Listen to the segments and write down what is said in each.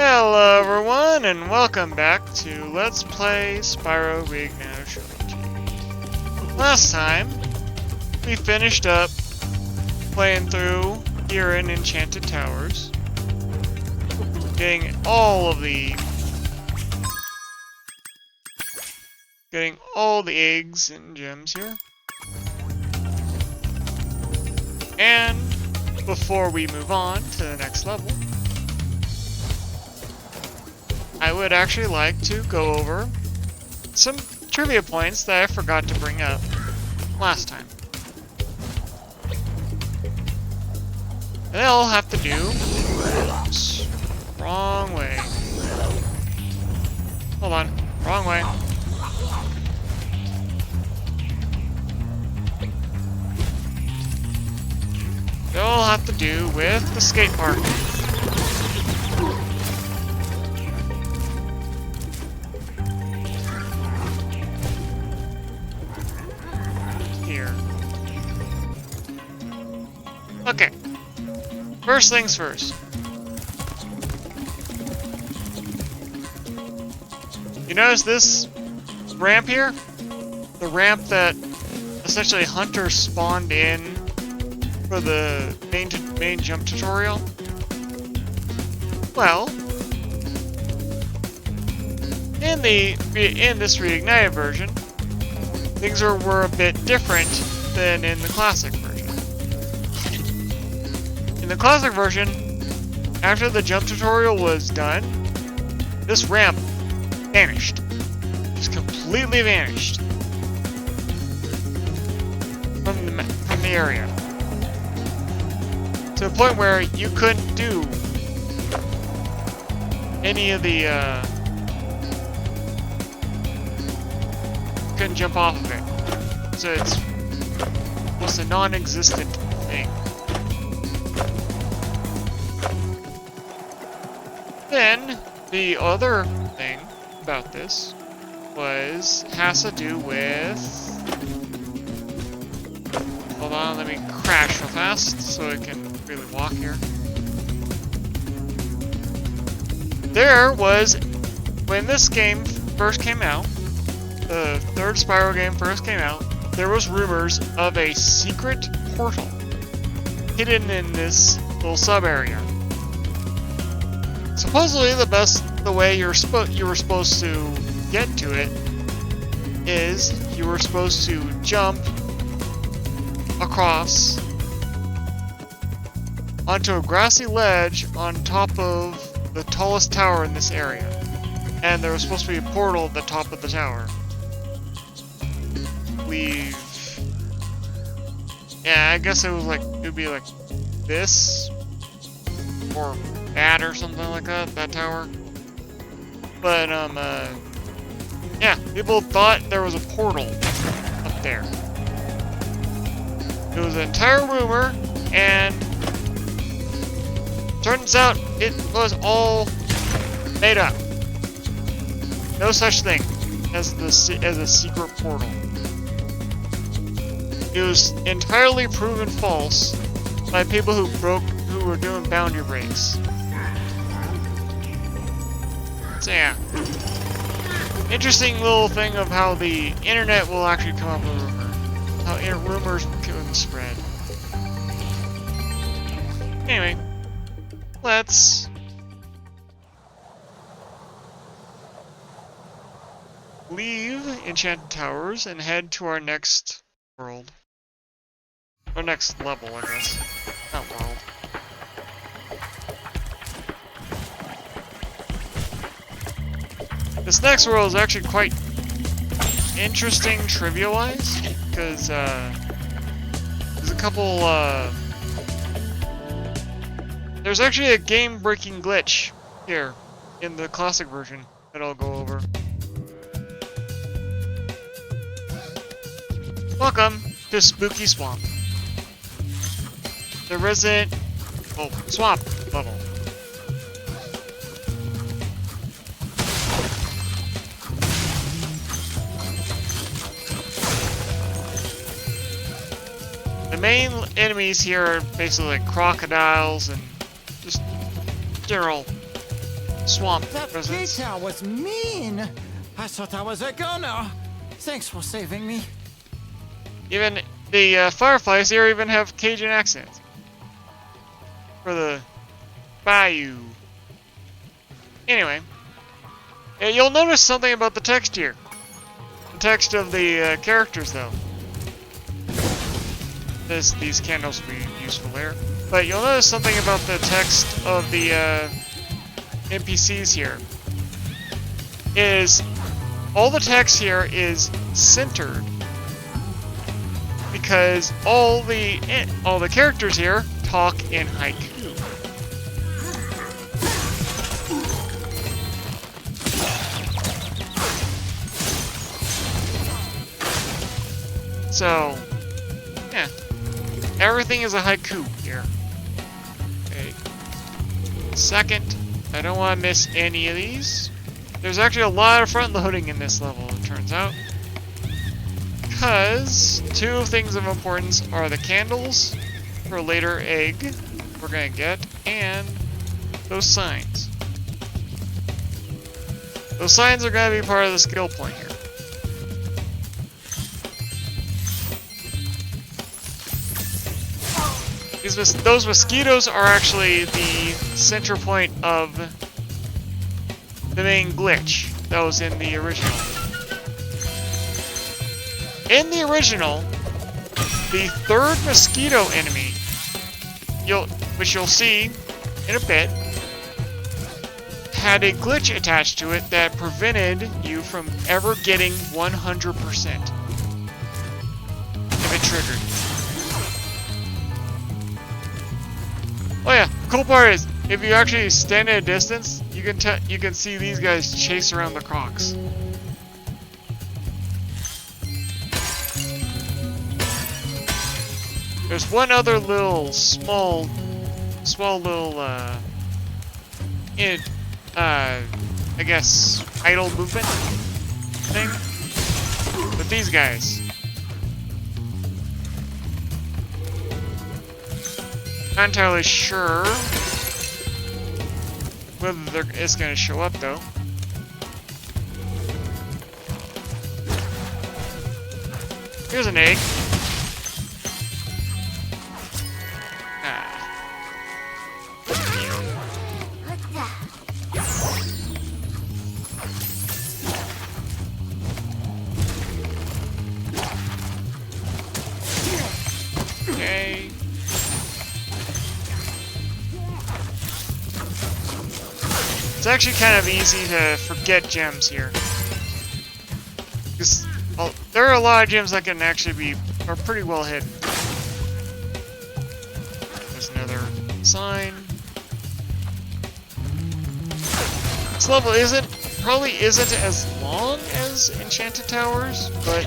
Hello everyone, and welcome back to Let's Play Spyro Reignited Trilogy. Last time, we finished up playing through here in Enchanted Towers, getting all the eggs and gems here. And before we move on to the next level, I would actually like to go over some trivia points that I forgot to bring up last time. And they'll have to do... Oops, wrong way. Hold on, wrong way. They'll have to do with the skate park. Okay, first things first. You notice this ramp here? The ramp that essentially Hunter spawned in for the main jump tutorial? Well, in this Reignited version, things were a bit different than in the classic version. In the classic version, after the jump tutorial was done, this ramp vanished. Just completely vanished from the area. To the point where you couldn't do any of the couldn't jump off of it. So it's almost a non-existent thing. Then, the other thing about this has to do with... Hold on, let me crash real fast so I can really walk here. There was, when this game first came out, the third Spyro game first came out, there was rumors of a secret portal hidden in this little sub-area. Supposedly, the way you were supposed to get to it is you were supposed to jump across onto a grassy ledge on top of the tallest tower in this area, and there was supposed to be a portal at the top of the tower. Yeah, I guess it would be like this, or that or something like that tower. But, yeah, people thought there was a portal up there. It was an entire rumor, and turns out it was all made up. No such thing as a secret portal. It was entirely proven false by people who were doing boundary breaks. So yeah, interesting little thing of how the internet will actually come up with a rumor. How rumors can spread. Anyway, let's leave Enchanted Towers and head to our next world. Or next level, I guess. Not world. This next world is actually quite interesting trivia-wise, because there's a couple, there's actually a game-breaking glitch here in the classic version that I'll go over. Welcome to Spooky Swamp, the Resident Swamp level. The main enemies here are basically like crocodiles and just general swamp That presence. guitar was mean. I thought I was a goner. Thanks for saving me. Even the fireflies here even have Cajun accents. For the bayou. Anyway. You'll notice something about the text here. The text of the characters, though. These candles will be useful there. But you'll notice something about the text of the NPCs here. All the text here is centered. Because all the characters here talk in haiku. So, yeah, everything is a haiku here. Okay. Second, I don't want to miss any of these. There's actually a lot of front loading in this level, it turns out. Because two things of importance are the candles for later egg we're gonna get, and those signs. Those signs are gonna be part of the skill point here. Those mosquitoes are actually the center point of the main glitch that was in the original. In the original, the third mosquito enemy, which you'll see in a bit, had a glitch attached to it that prevented you from ever getting 100% if it triggered. Oh yeah, the cool part is, if you actually stand at a distance, you can see these guys chase around the crocs. There's one other little small little I guess idle movement thing with these guys. Not entirely sure whether it's going to show up, though. Here's an egg. Okay. It's actually kind of easy to forget gems here. Because there are a lot of gems that can actually are pretty well hidden. There's another sign. This level probably isn't as long as Enchanted Towers, but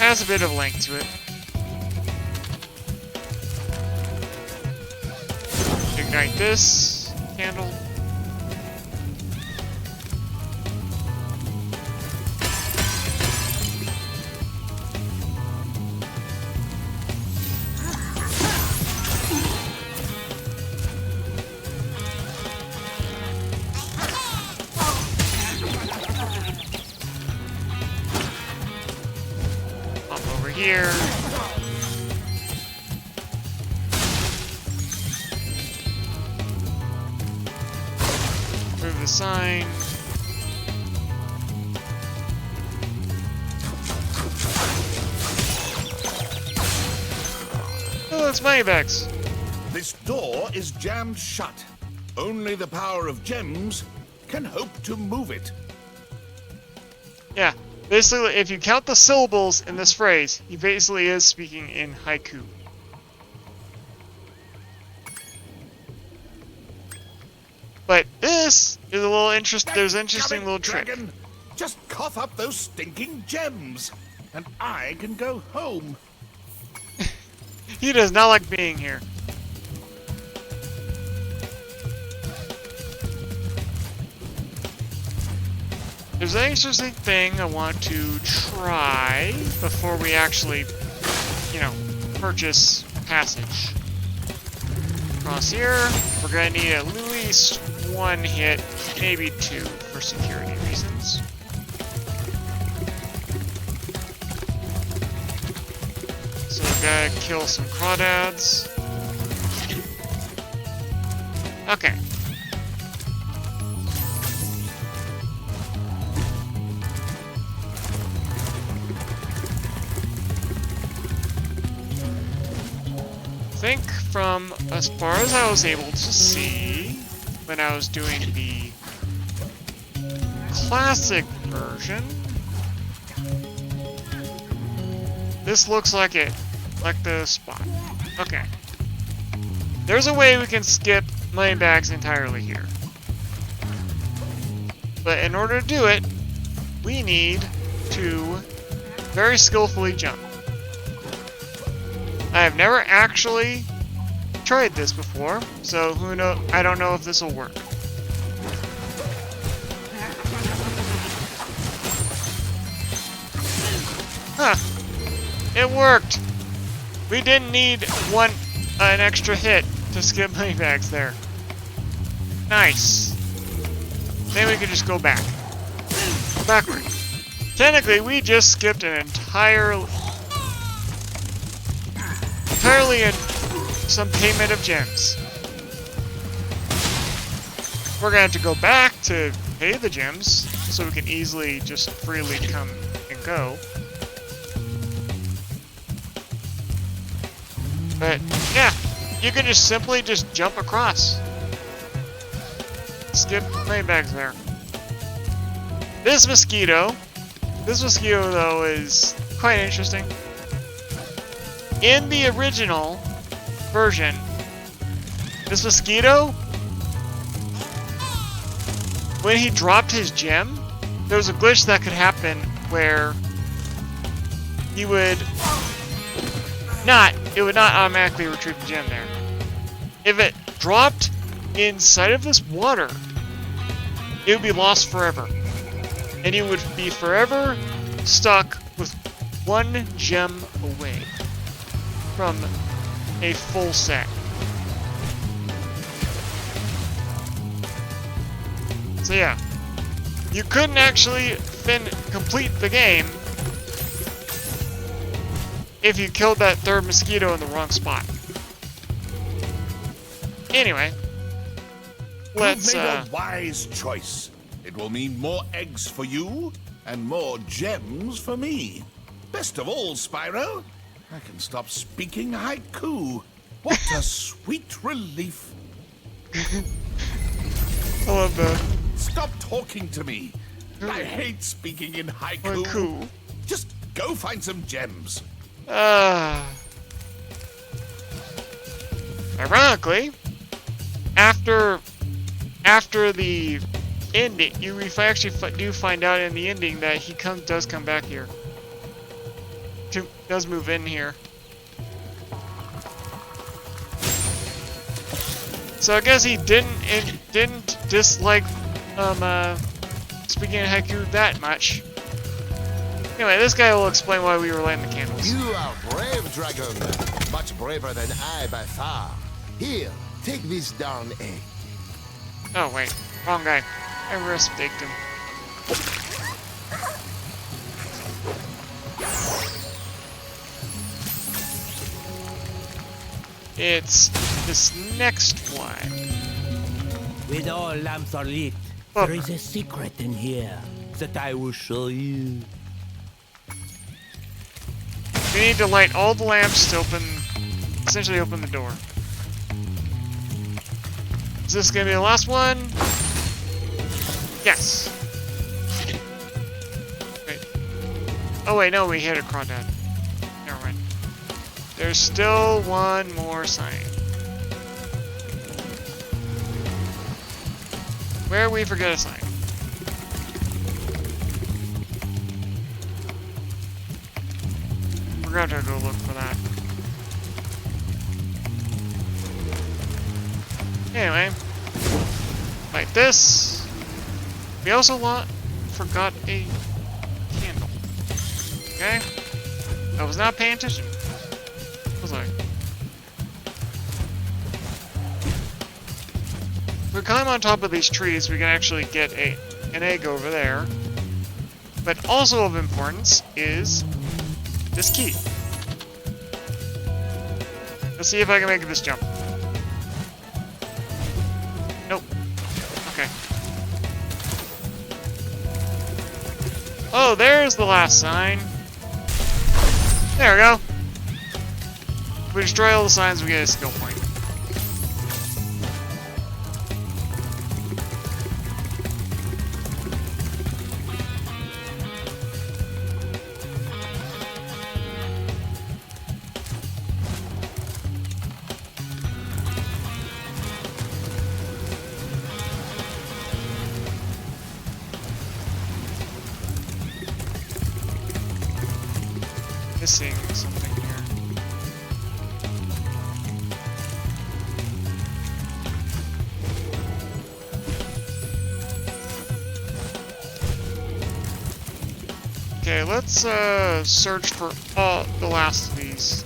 has a bit of length to it. Ignite this candle. Pop over here. Move the sign. Oh, it's money bags. This door is jammed shut. Only the power of gems can hope to move it. Yeah, basically, if you count the syllables in this phrase, he basically is speaking in haiku. But this is a little interesting. There's an interesting little trick. Dragon, just cough up those stinking gems, and I can go home. He does not like being here. There's an interesting thing I want to try before we actually, purchase passage. Across here, we're gonna need at least one hit, maybe two for security reasons. So we gotta kill some crawdads. Okay. I think from as far as I was able to see when I was doing the classic version, this looks like it, like the spot. Okay. There's a way we can skip million bags entirely here. But in order to do it, we need to very skillfully jump. I have never actually tried this before, so who knows? I don't know if this will work. Huh. It worked! We didn't need an extra hit to skip money bags there. Nice. Then we can just go back. Backward. Technically, we just skipped an entirely in some payment of gems. We're gonna have to go back to pay the gems so we can easily just freely come and go. But yeah, you can just simply just jump across. Skip money bags there. This mosquito though is quite interesting. In the original version, this mosquito, when he dropped his gem, there was a glitch that could happen where he would it would not automatically retrieve the gem there. If it dropped inside of this water, it would be lost forever. And you would be forever stuck with one gem away from a full set. So yeah, you couldn't actually complete the game if you killed that third mosquito in the wrong spot. Anyway, let's You've made a wise choice. It will mean more eggs for you and more gems for me. Best of all, Spyro, I can stop speaking haiku. What a sweet relief. I love that. Stop talking to me. I hate speaking in haiku. Haiku. Just go find some gems. Ironically, after the ending, we actually do find out in the ending that he does come back here. Does move in here. So I guess he didn't dislike speaking in haiku that much. Anyway, this guy will explain why we were lighting the candles. You are brave, dragon. Much braver than I by far. Here, take this darn egg. Oh wait, wrong guy. I mistaked him. It's this next one. With all lamps are lit, there is a secret in here that I will show you. We need to light all the lamps to essentially open the door. Is this gonna be the last one? Yes. Wait. Oh wait, no, we hit a crawdad. Never mind. There's still one more sign. Where we forget a sign. We're gonna have to go look for that. Anyway, like this. We also forgot a candle. Okay? I was not paying attention. Was I? If we climb on top of these trees, we can actually get an egg over there. But also of importance is this key. Let's see if I can make this jump. Nope. Okay. Oh, there's the last sign. There we go. If we destroy all the signs, we get a skill point. Missing something here. Okay, let's search for the last of these.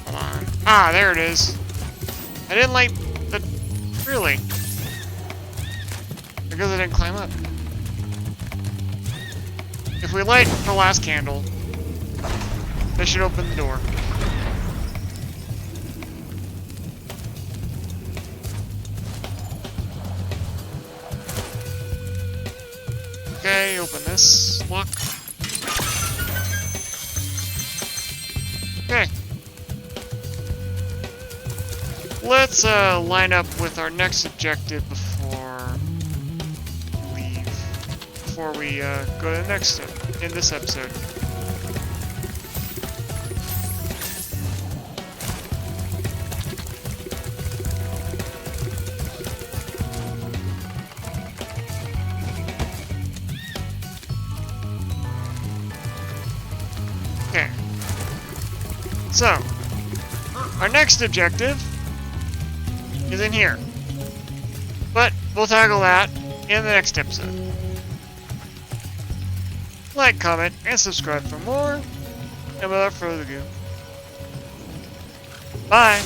Hold on. Ah, there it is. I didn't like the... Really? Because I didn't climb up. If we light the last candle, that should open the door. Okay, open this. Lock. Okay. Let's line up with our next objective before we go to the next step in this episode. Okay. So, our next objective is in here. But we'll tackle that in the next episode. Like, comment, and subscribe for more. And without further ado, bye!